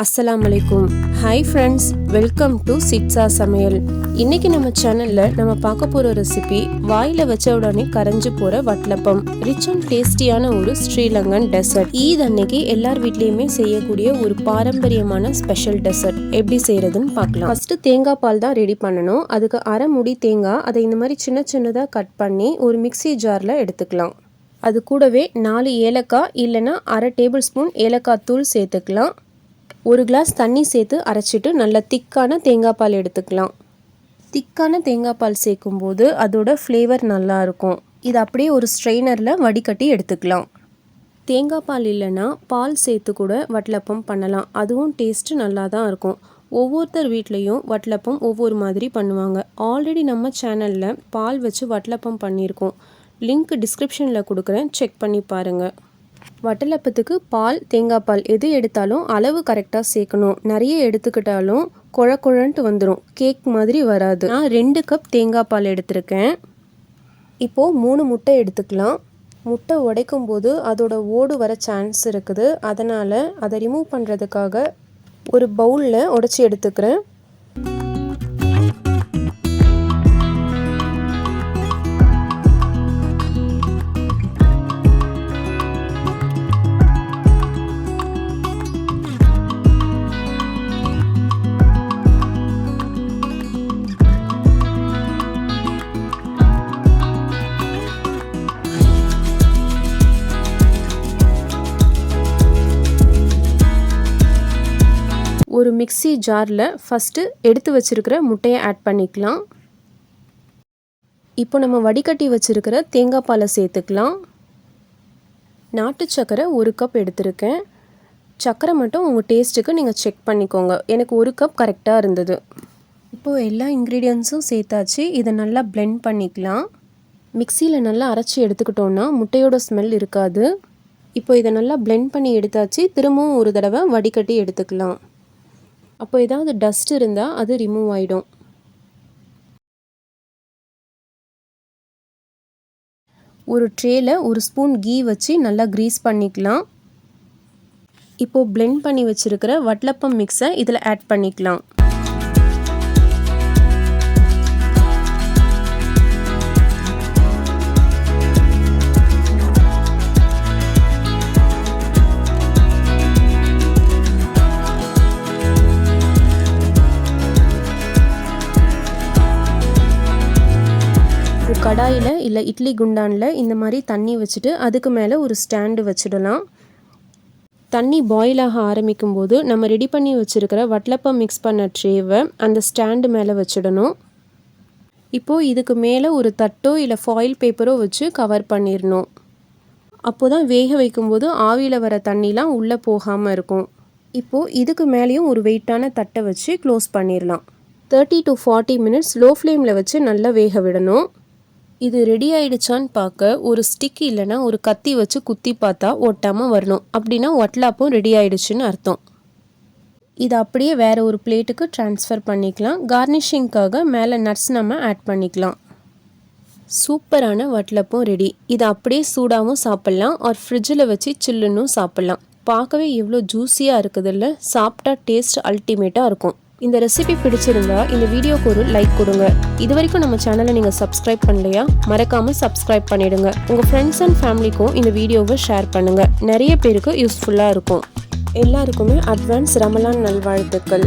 அஸ்ஸலாமு அலைக்கும். Hi friends, welcome to சிட்ஸா சமையல். இன்னைக்கு நம்ம சேனல்ல நம்ம பார்க்க போற ரெசிபி வாயில வச்ச உடனே கரைஞ்சு போற வட்டலப்பம். ரிச் அண்ட் டேஸ்டியான ஒரு ஸ்ரீலங்கன் டெசர்ட். ஈத் அன்னைக்கு எல்லார் வீட்லயுமே செய்யக்கூடிய ஒரு பாரம்பரியமான ஸ்பெஷல் டெசர்ட். எப்படி செய்யறதுன்னு பார்க்கலாம். ஃபர்ஸ்ட் தேங்காய் பால் தான் ரெடி பண்ணணும். அதுக்கு அரை முடி தேங்காய் அதை இந்த மாதிரி சின்ன சின்னதாக கட் பண்ணி ஒரு மிக்ஸி ஜார்ல எடுத்துக்கலாம். அது கூடவே 4 ஏலக்காய் இல்லைன்னா அரை டேபிள் ஸ்பூன் ஏலக்காய் தூள் சேர்த்துக்கலாம். ஒரு கிளாஸ் தண்ணி சேர்த்து அரைச்சிட்டு நல்ல திக்கான தேங்காய் பால் எடுத்துக்கலாம். திக்கான தேங்காய் பால் சேர்க்கும்போது அதோட ஃப்ளேவர் நல்லாயிருக்கும். இது அப்படியே ஒரு ஸ்ட்ரெயினரில் வடிகட்டி எடுத்துக்கலாம். தேங்காய் பால் இல்லைன்னா பால் சேர்த்து கூட வட்டலப்பம் பண்ணலாம். அதுவும் டேஸ்ட்டு நல்லா தான் இருக்கும். ஒவ்வொருத்தர் வீட்லேயும் வட்டலப்பம் ஒவ்வொரு மாதிரி பண்ணுவாங்க. ஆல்ரெடி நம்ம சேனலில் பால் வச்சு வட்டலப்பம் பண்ணியிருக்கோம். லிங்க் டிஸ்கிரிப்ஷனில் கொடுக்குறேன், செக் பண்ணி பாருங்கள். வட்டலப்பத்துக்கு பால் தேங்காய் பால் எது எடுத்தாலும் அளவு கரெக்டாக சேர்க்கணும். நிறைய எடுத்துக்கிட்டாலும் குழக்குழன்ட்டு வந்துடும், கேக் மாதிரி வராது. நான் 2 கப் தேங்காய் பால் எடுத்திருக்கேன். இப்போது 3 முட்டை எடுத்துக்கலாம். முட்டை உடைக்கும் போது அதோட ஓடு வர சான்ஸ் இருக்குது. அதனால் அதை ரிமூவ் பண்ணுறதுக்காக ஒரு பவுலில் உடைச்சி எடுத்துக்கிறேன். ஒரு மிக்ஸி ஜாரில் ஃபஸ்ட்டு எடுத்து வச்சுருக்கிற முட்டையை ஆட் பண்ணிக்கலாம். இப்போ நம்ம வடிகட்டி வச்சுருக்கிற தேங்காய் பாலை சேர்த்துக்கலாம். நாட்டு சர்க்கரை 1 கப் எடுத்திருக்கேன். சர்க்கரை மட்டும் உங்கள் டேஸ்ட்டுக்கு நீங்கள் செக் பண்ணிக்கோங்க. எனக்கு 1 கப் கரெக்டாக இருந்தது. இப்போது எல்லா இன்க்ரீடியன்ஸும் சேர்த்தாச்சு. இதை நல்லா பிளெண்ட் பண்ணிக்கலாம். மிக்சியில் நல்லா அரைச்சி எடுத்துக்கிட்டோன்னா முட்டையோட ஸ்மெல் இருக்காது. இப்போ இதை நல்லா பிளெண்ட் பண்ணி எடுத்தாச்சு. திரும்பவும் ஒரு தடவை வடிகட்டி எடுத்துக்கலாம். அப்போ ஏதாவது டஸ்ட் இருந்தால் அது ரிமூவ் ஆகிடும். ஒரு ட்ரேயில் 1 ஸ்பூன் கீ வச்சு நல்லா க்ரீஸ் பண்ணிக்கலாம். இப்போது பிளெண்ட் பண்ணி வச்சுருக்கிற வட்டலப்பம் மிக்ஸை இதில் ஆட் பண்ணிக்கலாம். கடாயில் இல்லை இட்லி குண்டானில் இந்த மாதிரி தண்ணி வச்சுட்டு அதுக்கு மேலே ஒரு ஸ்டாண்டு வச்சிடலாம். தண்ணி பாயில் ஆக ஆரம்பிக்கும் போது நம்ம ரெடி பண்ணி வச்சுருக்கிற வட்டலப்பம் மிக்ஸ் பண்ண ட்ரேவை அந்த ஸ்டாண்டு மேலே வச்சிடணும். இப்போது இதுக்கு மேலே ஒரு தட்டோ இல்லை ஃபாயில் பேப்பரோ வச்சு கவர் பண்ணிடணும். அப்போ தான் வேக வைக்கும்போது ஆவியில் வர தண்ணிலாம் உள்ளே போகாமல் இருக்கும். இப்போது இதுக்கு மேலேயும் ஒரு வெயிட்டான தட்டை வச்சு க்ளோஸ் பண்ணிடலாம். 30 to 40 மினிட்ஸ் லோ ஃப்ளேமில் வச்சு நல்லா வேக விடணும். இது ரெடி ஆகிடுச்சான்னு பார்க்க ஒரு ஸ்டிக் இல்லைன்னா ஒரு கத்தி வச்சு குத்தி பார்த்தா ஒட்டாமல் வரணும். அப்படின்னா வட்டலப்பம் ரெடி ஆகிடுச்சுன்னு அர்த்தம். இது அப்படியே வேறு ஒரு பிளேட்டுக்கு ட்ரான்ஸ்ஃபர் பண்ணிக்கலாம். கார்னிஷிங்காக மேலே நட்ஸ் நம்ம ஆட் பண்ணிக்கலாம். சூப்பரான வட்டலப்பம் ரெடி. இது அப்படியே சூடாகவும் சாப்பிட்லாம், ஒரு ஃப்ரிட்ஜில் வச்சு சில்லுன்னு சாப்பிட்லாம். பார்க்கவே எவ்வளோ ஜூஸியாக இருக்குதுல்ல. சாப்பிட்டா டேஸ்ட் அல்டிமேட்டாக இருக்கும். இந்த ரெசிபி பிடிச்சிருந்தா இந்த வீடியோக்கு ஒரு லைக் கொடுங்க. இது வரைக்கும் நம்ம சேனலை நீங்கள் சப்ஸ்கிரைப் பண்ணலையா? மறக்காமல் சப்ஸ்கிரைப் பண்ணிடுங்க. உங்கள் ஃப்ரெண்ட்ஸ் அண்ட் ஃபேமிலிக்கும் இந்த வீடியோவை ஷேர் பண்ணுங்கள். நிறைய பேருக்கு யூஸ்ஃபுல்லாக இருக்கும். எல்லாருக்குமே அட்வான்ஸ் ரமலான் நல்வாழ்த்துக்கள்.